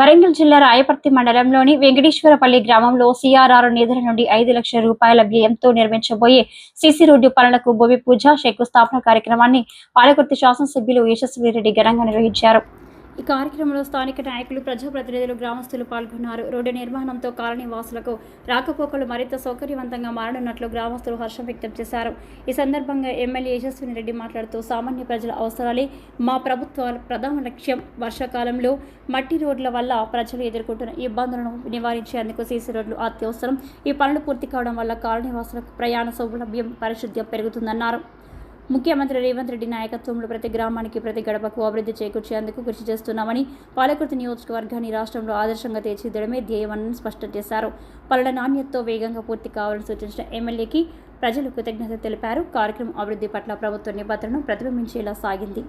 వరంగల్ జిల్లా రాయపర్తి మండలంలోని వెంకటేశ్వరపల్లి గ్రామంలో సీఆర్ఆర్ నిధుల నుండి 5 లక్షల రూపాయల వ్యయంతో నిర్మించబోయే సీసీ రోడ్డు పనులకు భూమి పూజ, శంకుస్థాపన కార్యక్రమాన్ని పాలకుర్తి శాసనసభ్యులు యశస్విరెడ్డి ఘనంగా నిర్వహించారు. ఈ కార్యక్రమంలో స్థానిక నాయకులు, ప్రజాప్రతినిధులు, గ్రామస్తులు పాల్గొన్నారు. రోడ్డు నిర్మాణంతో కాలనీ వాసులకు రాకపోకలు మరింత సౌకర్యవంతంగా మారనున్నట్లు గ్రామస్తులు హర్షం వ్యక్తం చేశారు. ఈ సందర్భంగా ఎమ్మెల్యే యశస్విరెడ్డి మాట్లాడుతూ, సామాన్య ప్రజల అవసరాలే మా ప్రభుత్వాల ప్రధాన లక్ష్యం. వర్షాకాలంలో మట్టి రోడ్ల వల్ల ప్రజలు ఎదుర్కొంటున్న ఇబ్బందులను నివారించేందుకు సీసీ రోడ్లు అత్యవసరం. ఈ పనులు పూర్తి కావడం వల్ల కాలనీ వాసులకు ప్రయాణ సౌలభ్యం, పరిశుద్ధ్యం పెరుగుతుందన్నారు. ముఖ్యమంత్రి రేవంత్ రెడ్డి నాయకత్వంలో ప్రతి గ్రామానికి, ప్రతి గడపకు అభివృద్ధి చేకూర్చేందుకు కృషి చేస్తున్నామని, పాలకుర్తి నియోజకవర్గాన్ని రాష్ట్రంలో ఆదర్శంగా తీర్చిదిద్దడమే ధ్యేయమని స్పష్టం చేశారు. పనుల నాణ్యతతో వేగంగా పూర్తి కావాలని సూచించిన ఎమ్మెల్యేకి ప్రజలు కృతజ్ఞతలు తెలిపారు. కార్యక్రమం అభివృద్ధి పట్ల ప్రభుత్వ నిబద్ధతను ప్రతిబింబించేలా సాగింది.